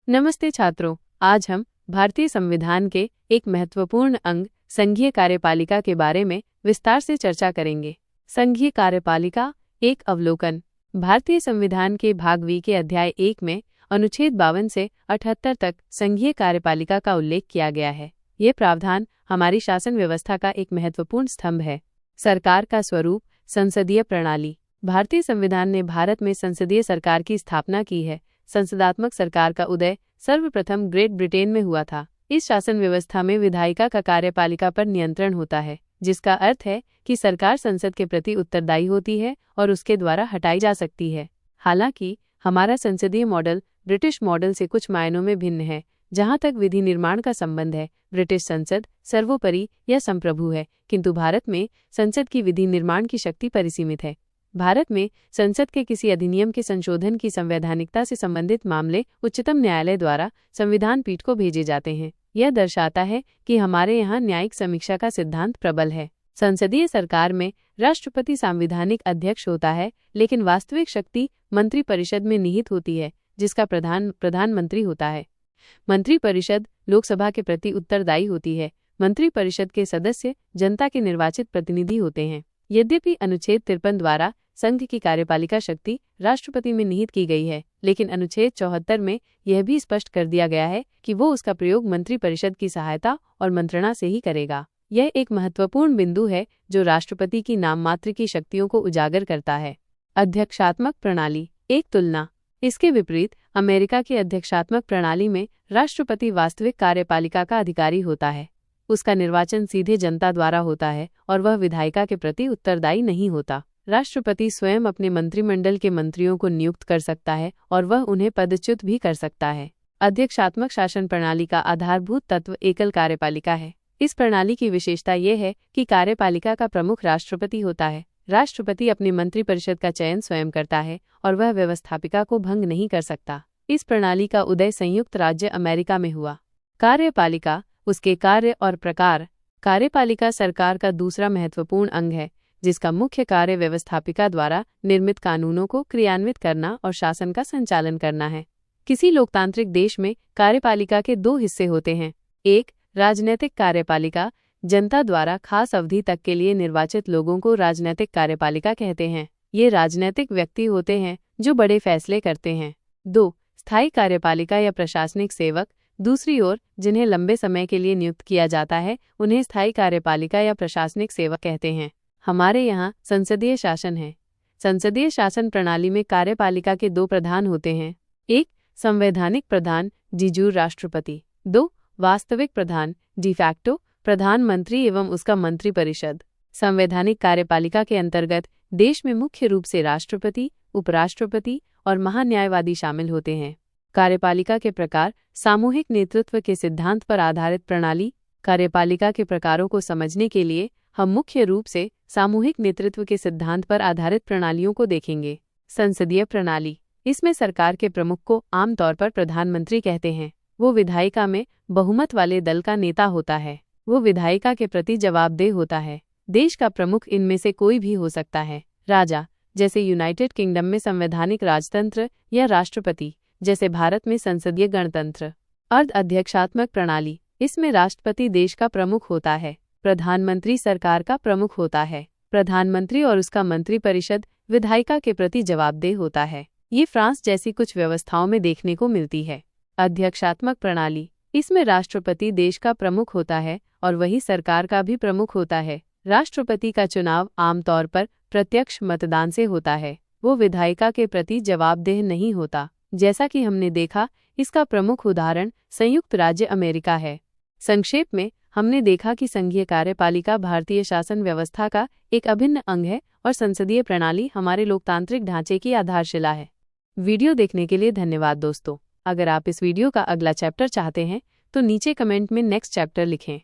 नमस्ते छात्रों, आज हम भारतीय संविधान के एक महत्वपूर्ण अंग संघीय कार्यपालिका के बारे में विस्तार से चर्चा करेंगे। संघीय कार्यपालिका एक अवलोकन। भारतीय संविधान के भाग वी के अध्याय 1 में अनुच्छेद 52 से 78 तक संघीय कार्यपालिका का उल्लेख किया गया है। ये प्रावधान हमारी शासन व्यवस्था का एक महत्वपूर्ण स्तंभ है। सरकार का स्वरूप, संसदीय प्रणाली। भारतीय संविधान ने भारत में संसदीय सरकार की स्थापना की है। संसदात्मक सरकार का उदय सर्वप्रथम ग्रेट ब्रिटेन में हुआ था। इस शासन व्यवस्था में विधायिका का कार्यपालिका पर नियंत्रण होता है, जिसका अर्थ है कि सरकार संसद के प्रति उत्तरदायी होती है और उसके द्वारा हटाई जा सकती है। हालांकि हमारा संसदीय मॉडल ब्रिटिश मॉडल से कुछ मायनों में भिन्न है। जहां तक विधि निर्माण का संबंध है, ब्रिटिश संसद सर्वोपरि या संप्रभु है, किंतु भारत में संसद की विधि निर्माण की शक्ति परिसीमित है। भारत में संसद के किसी अधिनियम के संशोधन की संवैधानिकता से संबंधित मामले उच्चतम न्यायालय द्वारा संविधान पीठ को भेजे जाते हैं। यह दर्शाता है कि हमारे यहाँ न्यायिक समीक्षा का सिद्धांत प्रबल है। संसदीय सरकार में राष्ट्रपति संवैधानिक अध्यक्ष होता है, लेकिन वास्तविक शक्ति मंत्रिपरिषद में निहित होती है, जिसका प्रधानमंत्री होता है। मंत्रिपरिषद लोकसभा के प्रति उत्तरदायी होती है। मंत्रिपरिषद के सदस्य जनता के निर्वाचित प्रतिनिधि होते हैं। यद्यपि अनुच्छेद 53 द्वारा संघ की कार्यपालिका शक्ति राष्ट्रपति में निहित की गई है, लेकिन अनुच्छेद 74 में यह भी स्पष्ट कर दिया गया है कि वो उसका प्रयोग मंत्रिपरिषद की सहायता और मंत्रणा से ही करेगा। यह एक महत्वपूर्ण बिंदु है जो राष्ट्रपति की नाममात्र की शक्तियों को उजागर करता है। अध्यक्षात्मक प्रणाली एक तुलना। इसके विपरीत अमेरिका की अध्यक्षात्मक प्रणाली में राष्ट्रपति वास्तविक कार्यपालिका का अधिकारी होता है। उसका निर्वाचन सीधे जनता द्वारा होता है और वह विधायिका के प्रति उत्तरदायी नहीं होता। राष्ट्रपति स्वयं अपने मंत्रिमंडल के मंत्रियों को नियुक्त कर सकता है और वह उन्हें पदच्युत भी कर सकता है। अध्यक्षात्मक शासन प्रणाली का आधारभूत तत्व एकल कार्यपालिका है। इस प्रणाली की विशेषता ये है कि कार्यपालिका का प्रमुख राष्ट्रपति होता है। राष्ट्रपति अपने मंत्रिपरिषद का चयन स्वयं करता है और वह व्यवस्थापिका को भंग नहीं कर सकता। इस प्रणाली का उदय संयुक्त राज्य अमेरिका में हुआ। कार्यपालिका, उसके कार्य और प्रकार। कार्यपालिका सरकार का दूसरा महत्वपूर्ण अंग है, जिसका मुख्य कार्य व्यवस्थापिका द्वारा निर्मित कानूनों को क्रियान्वित करना और शासन का संचालन करना है। किसी लोकतांत्रिक देश में कार्यपालिका के दो हिस्से होते हैं। एक, राजनैतिक कार्यपालिका। जनता द्वारा खास अवधि तक के लिए निर्वाचित लोगों को राजनैतिक कार्यपालिका कहते हैं। ये राजनैतिक व्यक्ति होते हैं जो बड़े फैसले करते हैं। 2, स्थायी कार्यपालिका या प्रशासनिक सेवक। दूसरी ओर, जिन्हें लंबे समय के लिए नियुक्त किया जाता है, उन्हें स्थायी कार्यपालिका या प्रशासनिक सेवक कहते हैं। हमारे यहाँ संसदीय शासन है। संसदीय शासन प्रणाली में कार्यपालिका के दो प्रधान होते हैं। 1, संवैधानिक प्रधान डी जूर राष्ट्रपति। 2, वास्तविक प्रधान डी फैक्टो प्रधानमंत्री एवं उसका मंत्रिपरिषद। संवैधानिक कार्यपालिका के अंतर्गत देश में मुख्य रूप से राष्ट्रपति, उपराष्ट्रपति और महान्यायवादी शामिल होते हैं। कार्यपालिका के प्रकार। सामूहिक नेतृत्व के सिद्धांत पर आधारित प्रणाली। कार्यपालिका के प्रकारों को समझने के लिए हम मुख्य रूप से सामूहिक नेतृत्व के सिद्धांत पर आधारित प्रणालियों को देखेंगे। संसदीय प्रणाली। इसमें सरकार के प्रमुख को आमतौर पर प्रधानमंत्री कहते हैं। वो विधायिका में बहुमत वाले दल का नेता होता है। वो विधायिका के प्रति जवाबदेह होता है। देश का प्रमुख इनमें से कोई भी हो सकता है। राजा, जैसे यूनाइटेड किंगडम में संवैधानिक राजतंत्र, या राष्ट्रपति, जैसे भारत में संसदीय गणतंत्र। अर्ध अध्यक्षात्मक प्रणाली। इसमें राष्ट्रपति देश का प्रमुख होता है। प्रधानमंत्री सरकार का प्रमुख होता है। प्रधानमंत्री और उसका मंत्रिपरिषद विधायिका के प्रति जवाबदेह होता है। ये फ्रांस जैसी कुछ व्यवस्थाओं में देखने को मिलती है। अध्यक्षात्मक प्रणाली। इसमें राष्ट्रपति देश का प्रमुख होता है और वही सरकार का भी प्रमुख होता है। राष्ट्रपति का चुनाव आमतौर पर प्रत्यक्ष मतदान से होता है। वो विधायिका के प्रति जवाबदेह नहीं होता। जैसा कि हमने देखा, इसका प्रमुख उदाहरण संयुक्त राज्य अमेरिका है। संक्षेप में हमने देखा कि संघीय कार्यपालिका भारतीय शासन व्यवस्था का एक अभिन्न अंग है और संसदीय प्रणाली हमारे लोकतांत्रिक ढांचे की आधारशिला है। वीडियो देखने के लिए धन्यवाद दोस्तों। अगर आप इस वीडियो का अगला चैप्टर चाहते हैं तो नीचे कमेंट में नेक्स्ट चैप्टर लिखें।